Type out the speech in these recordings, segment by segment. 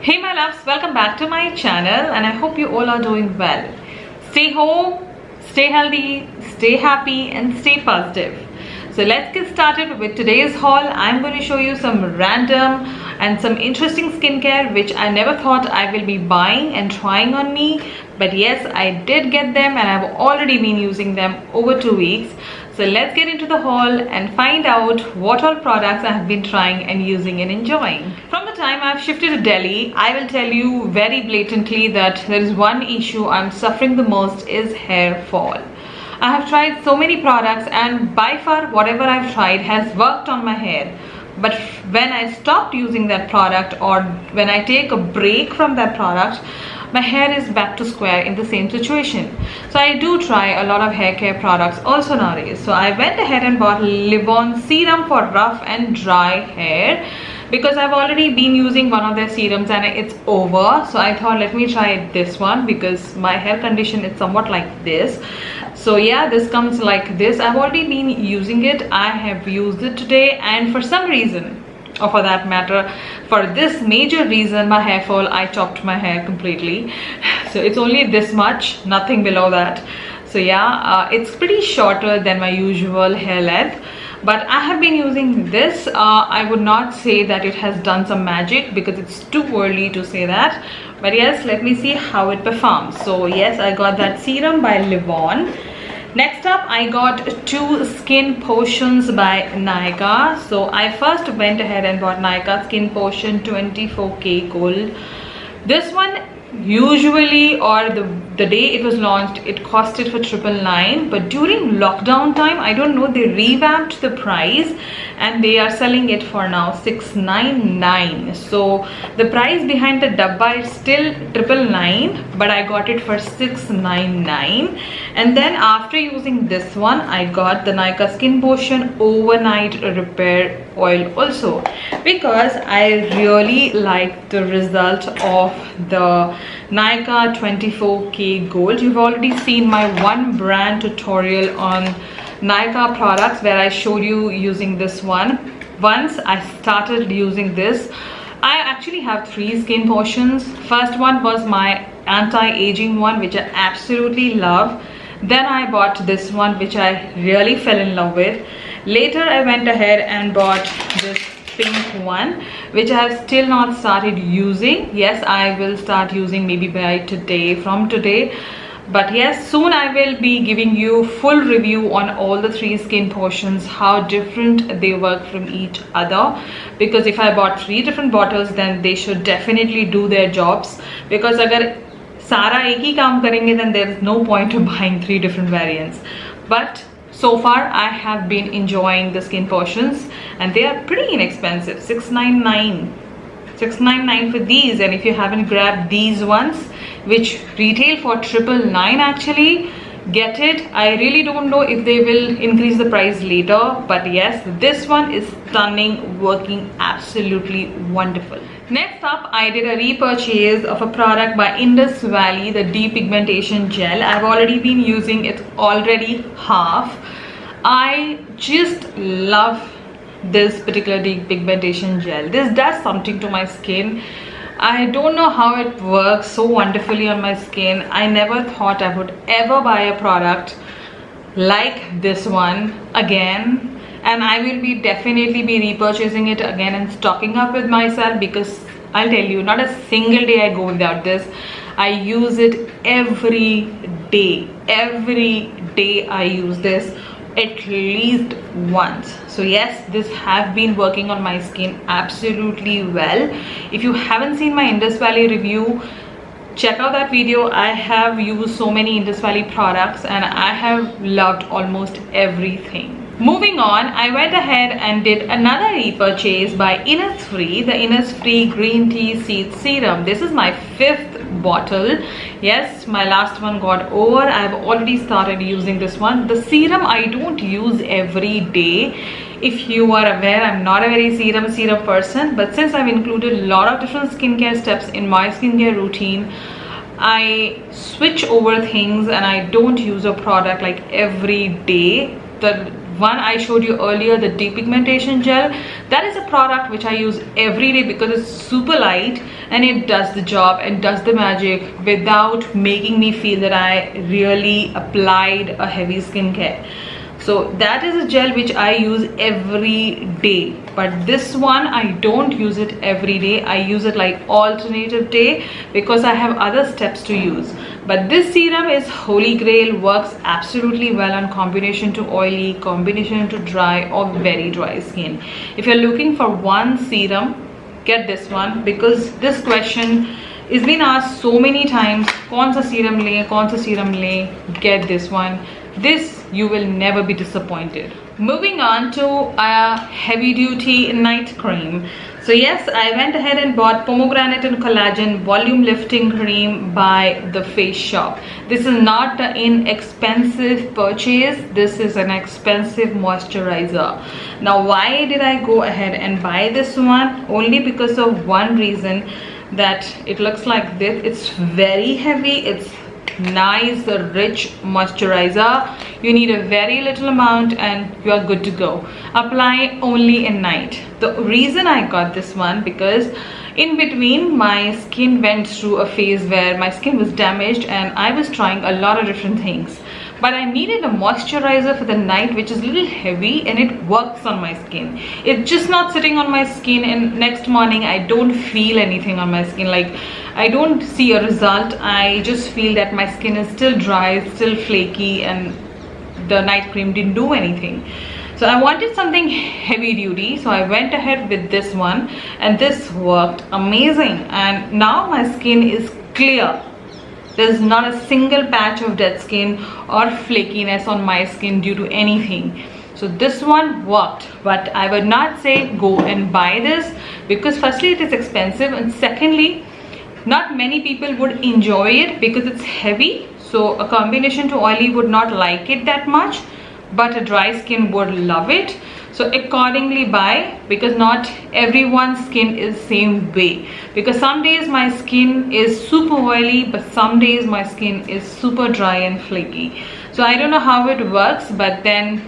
Hey my loves, welcome back to my channel and I hope you all are doing well. Stay home, stay healthy, stay happy and stay positive. So let's get started with today's haul. I'm going to show you some random and some interesting skincare which I never thought I will be buying and trying on me. But yes, I did get them and I've already been using them over 2 weeks. So let's get into the haul and find out what all products I have been trying and using and enjoying. From the time I've shifted to Delhi, I will tell you very blatantly that there is one issue I'm suffering the most is hair fall. I have tried so many products and by far whatever I've tried has worked on my hair. But when I stopped using that product or when I take a break from that product, my hair is back to square in the same situation. So I do try a lot of hair care products also nowadays. So I went ahead and bought Leave-On serum for rough and dry hair because I've already been using one of their serums and it's over. So I thought let me try this one because my hair condition is somewhat like this. So yeah, this comes like this. I've already been using it. I have used it today and for some reason, or for that matter, for this major reason, my hair fall, I chopped my hair completely. So it's only this much, nothing below that. So yeah, it's pretty shorter than my usual hair length. But I have been using this. I would not say that it has done some magic because it's too early to say that. But yes, let me see how it performs. So yes, I got that serum by Leave-On. Next up, I got two skin potions by Nykaa. So I first went ahead and bought Nykaa Skin Potion 24K Gold. This one usually, or the day it was launched, it costed for 999, but during lockdown time, I don't know, they revamped the price and they are selling it for now 699. So the price behind the dabba is still 999, but I got it for 699. And then after using this one, I got the Nykaa Skin Potion Overnight Repair Oil also because I really like the result of the Nykaa 24K Gold. You've already seen my one brand tutorial on Nykaa products where I showed you using this one. Once I started using this, I actually have 3 skin potions. First one was my anti-aging one, which I absolutely love. Then I bought this one, which I really fell in love with. Later I went ahead and bought this pink one, which I have still not started using. Yes, I will start using maybe by today, from today. But yes, soon I will be giving you full review on all the 3 skin potions, how different they work from each other. Because if I bought 3 different bottles, then they should definitely do their jobs. Because agar Sara ek hi kaam karenge, then there is no point of buying 3 different variants. But so far I have been enjoying the skin potions and they are pretty inexpensive. 699 for these, and if you haven't grabbed these ones which retail for 999 actually, get it. I really don't know if they will increase the price later, but yes, this one is stunning, working absolutely wonderful. Next up, I did a repurchase of a product by Indus Valley, the depigmentation gel. I've already been using it already half. I just love this particular depigmentation gel. This does something to my skin. I don't know how it works so wonderfully on my skin. I never thought I would ever buy a product like this one again. And I will be definitely be repurchasing it again and stocking up with myself because I'll tell you, not a single day I go without this. I use it every day. Every day I use this at least once. So yes, this have been working on my skin absolutely well. If you haven't seen my Indus Valley review, check out that video. I have used so many Indus Valley products and I have loved almost everything. Moving on, I went ahead and did another repurchase by ENQUIRY, the ENQUIRY Green Tea Seed Serum. This is my 5th bottle. Yes, my last one got over. I've already started using this one. The serum I don't use every day. If you are aware, I'm not a very serum person, but since I've included a lot of different skincare steps in my skincare routine, I switch over things and I don't use a product like every day. The one I showed you earlier, the depigmentation gel. That is a product which I use every day because it's super light and it does the job and does the magic without making me feel that I really applied a heavy skincare. So that is a gel which I use every day, but this one I don't use it every day. I use it like alternative day because I have other steps to use. But this serum is holy grail, works absolutely well on combination to oily, combination to dry or very dry skin. If you're looking for one serum, get this one, because this question is been asked so many times. Kaun sa serum le, kaun sa serum le? Get this one. This you will never be disappointed. Moving on to a heavy duty night cream. So yes, I went ahead and bought pomegranate and collagen volume lifting cream by The Face Shop. This is not an inexpensive purchase. This is an expensive moisturizer. Now why did I go ahead and buy this one? Only because of one reason, that it looks like this. It's very heavy. It's nice rich moisturizer. You need a very little amount and you are good to go. Apply only at night. The reason I got this one, because in between my skin went through a phase where my skin was damaged and I was trying a lot of different things, but I needed a moisturizer for the night which is a little heavy and it works on my skin. It's just not sitting on my skin and next morning I don't feel anything on my skin. Like, I don't see a result. I just feel that my skin is still dry, still flaky, and the night cream didn't do anything. So I wanted something heavy duty, so I went ahead with this one and this worked amazing, and now my skin is clear. There's not a single patch of dead skin or flakiness on my skin due to anything. So this one worked, but I would not say go and buy this, because firstly it is expensive and secondly not many people would enjoy it because it's heavy. So a combination to oily would not like it that much, but a dry skin would love it. So accordingly buy, because not everyone's skin is same way, because some days my skin is super oily but some days my skin is super dry and flaky. So I don't know how it works, but then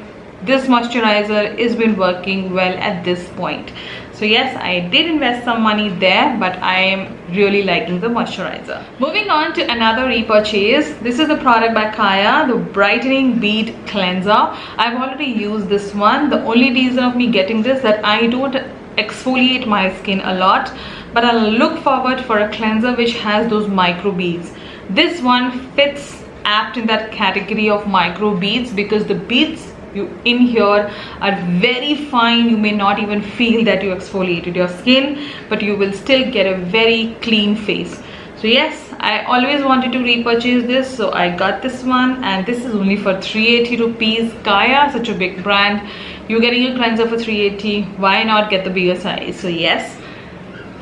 this moisturizer has been working well at this point. So yes, I did invest some money there, but I am really liking the moisturizer. Moving on to another repurchase. This is a product by Kaya, the brightening bead cleanser. I've already used this one. The only reason of me getting this that I don't exfoliate my skin a lot, but I'll look forward for a cleanser which has those micro beads. This one fits apt in that category of micro beads, because the beads in here are very fine. You may not even feel that you exfoliated your skin, but you will still get a very clean face. So yes, I always wanted to repurchase this, so I got this one, and this is only for 380 rupees. Kaya, such a big brand, you're getting a cleanser for 380. Why not get the bigger size? So yes,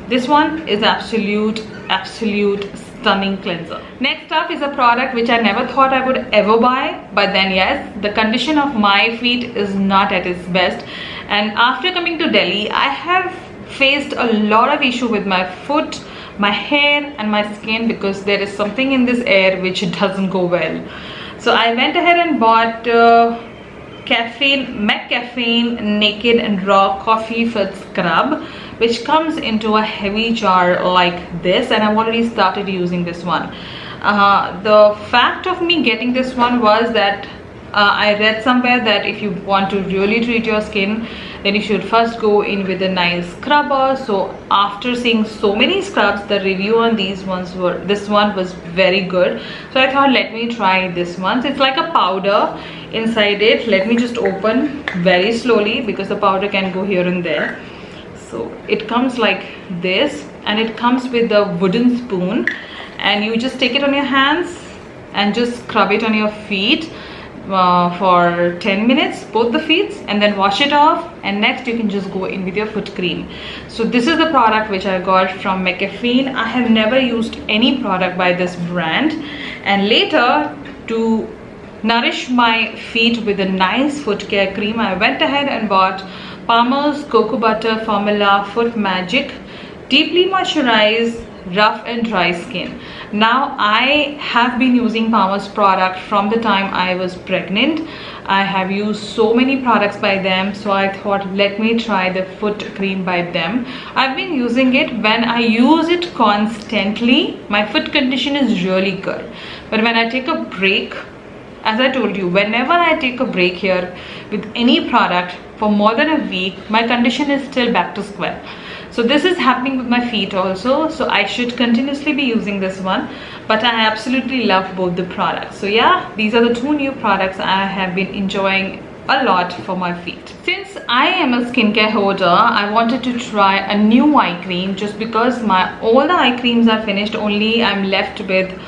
this one is absolute stunning cleanser. Next up is a product which I never thought I would ever buy, but then yes, the condition of my feet is not at its best, and after coming to Delhi I have faced a lot of issue with my foot, my hair and my skin, because there is something in this air which doesn't go well. So I went ahead and bought McCaffeine Naked and Raw Coffee Fit Scrub, which comes into a heavy jar like this, and I've already started using this one. The fact of me getting this one was that I read somewhere that if you want to really treat your skin, then you should first go in with a nice scrubber. So after seeing so many scrubs, the review on this one was very good. So I thought, let me try this one. So it's like a powder inside it. Let me just open very slowly because the powder can go here and there. So it comes like this, and it comes with a wooden spoon, and you just take it on your hands and just scrub it on your feet for 10 minutes, both the feet, and then wash it off, and next you can just go in with your foot cream. So this is the product which I got from McCaffeine. I have never used any product by this brand, and later, to nourish my feet with a nice foot care cream, I went ahead and bought Palmer's Cocoa Butter Formula Foot Magic Deeply Moisturized Rough and Dry Skin. Now I have been using Palmer's product from the time I was pregnant. I have used so many products by them, so I thought let me try the foot cream by them. I've been using it. When I use it constantly, my foot condition is really good. But when I take a break, as I told you, whenever I take a break here with any product for more than a week, my condition is still back to square. So this is happening with my feet also, so I should continuously be using this one. But I absolutely love both the products. So yeah, these are the two new products I have been enjoying a lot for my feet. Since I am a skincare hoarder, I wanted to try a new eye cream just because all the eye creams are finished. Only I'm left with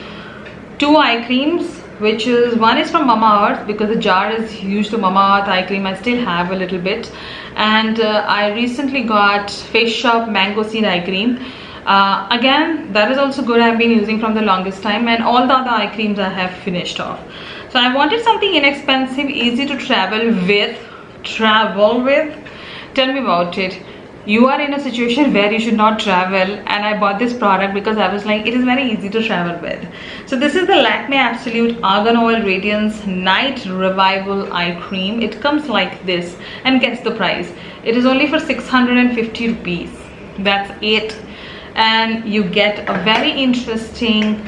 2 eye creams, which is one is from Mamaearth, because the jar is huge. The Mamaearth eye cream I still have a little bit, and I recently got Face Shop Mango Seed eye cream. Again, that is also good. I've been using from the longest time, and all the other eye creams I have finished off. So I wanted something inexpensive, easy to travel with. Tell me about it. You are in a situation where you should not travel, and I bought this product because I was like, it is very easy to travel with. So this is the Lakme Absolute Argan Oil Radiance Night Revival Eye Cream. It comes like this, and guess the price. It is only for 650 rupees. That's it. And you get a very interesting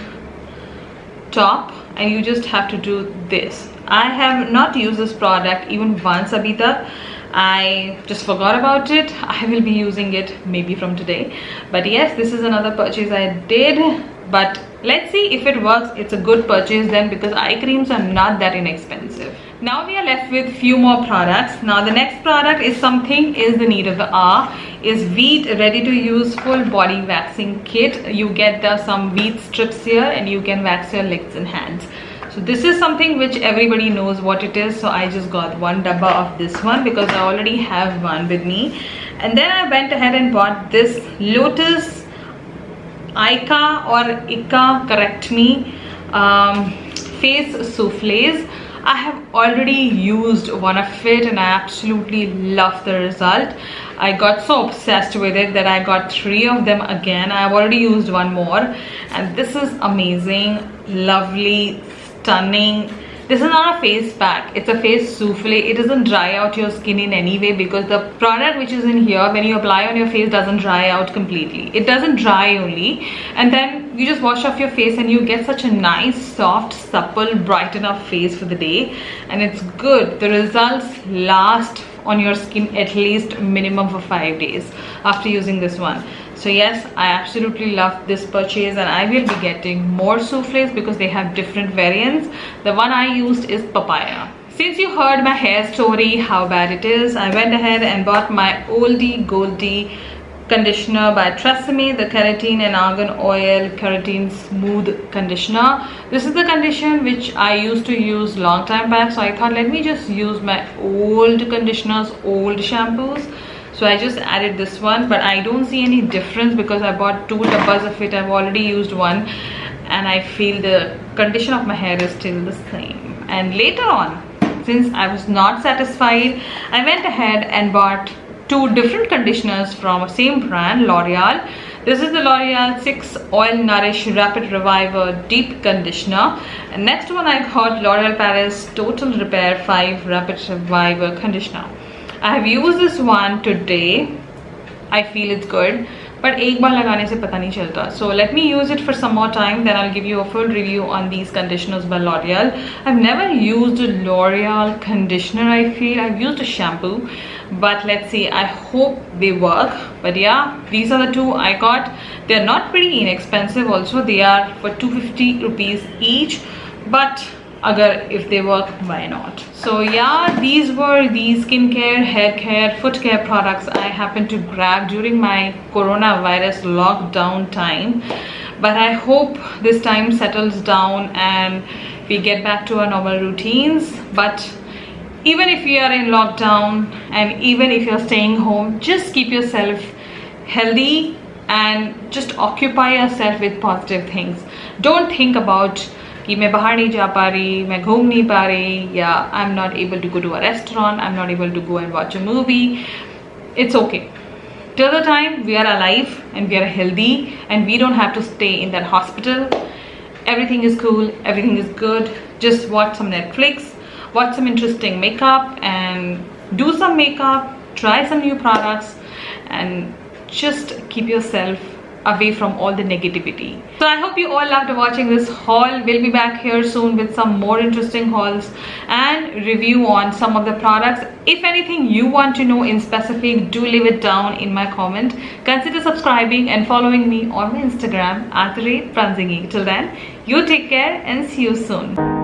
top, and you just have to do this. I have not used this product even once abhi tak. I just forgot about it. I will be using it maybe from today. But yes, this is another purchase I did. But let's see if it works. It's a good purchase then, because eye creams are not that inexpensive. Now we are left with few more products. Now the next product is the need of the hour. Is Veet ready to use full body waxing kit. You get some Veet strips here, and you can wax your legs and hands. So this is something which everybody knows what it is. So I just got one dabba of this one because I already have one with me. And then I went ahead and bought this Lotus Nykaa or Ika, correct me, face souffles. I have already used one of it, and I absolutely love the result. I got so obsessed with it that I got 3 of them again. I have already used one more, and this is amazing, lovely, stunning. This is not a face pack, it's a face souffle. It doesn't dry out your skin in any way, because the product which is in here, when you apply on your face, doesn't dry out completely. It doesn't dry only, and then you just wash off your face and you get such a nice, soft, supple, bright enough face for the day. And it's good. The results last on your skin at least minimum for 5 days after using this one. So yes, I absolutely love this purchase, and I will be getting more souffles because they have different variants. The one I used is papaya. Since you heard my hair story, how bad it is, I went ahead and bought my oldie goldie conditioner by Tresemme, the keratin and argan oil keratin smooth conditioner. This is the conditioner which I used to use long time back, so I thought let me just use my old conditioners, old shampoos. So I just added this one, but I don't see any difference because I bought 2 dabbas of it. I've already used one, and I feel the condition of my hair is still the same. And later on, since I was not satisfied, I went ahead and bought 2 different conditioners from the same brand, L'Oreal. This is the L'Oreal 6 Oil Nourish Rapid Reviver Deep Conditioner. And next one I got L'Oreal Paris Total Repair 5 Rapid Reviver Conditioner. I have used this one today. I feel it's good, but एक बार लगाने से पता नहीं चलता. So let me use it for some more time, then I'll give you a full review on these conditioners by L'Oreal. I've never used a L'Oreal conditioner. I feel I've used a shampoo, but let's see. I hope they work. But yeah, these are the 2 I got. They're not pretty inexpensive also. They are for 250 rupees each, but if they work, why not? So yeah, these were the skincare, hair care, foot care products I happened to grab during my coronavirus lockdown time. But I hope this time settles down and we get back to our normal routines. But even if you are in lockdown and even if you're staying home, just keep yourself healthy and just occupy yourself with positive things. Don't think about कि मैं बाहर नहीं जा पा रही, मैं घूम नहीं पा रही, या I'm not able to go to a restaurant, I'm not able to go and watch a movie. It's okay. Till the time we are alive and we are healthy and we don't have to stay in that hospital, everything is cool, everything is good. Just watch some Netflix watch some interesting makeup and do some makeup, try some new products, and just keep yourself away from all the negativity. So I hope you all loved watching this haul. We'll be back here soon with some more interesting hauls and review on some of the products. If anything you want to know in specific, do leave it down in my comment. Consider subscribing and following me on my Instagram @Pranzingi. Till then, you take care and see you soon.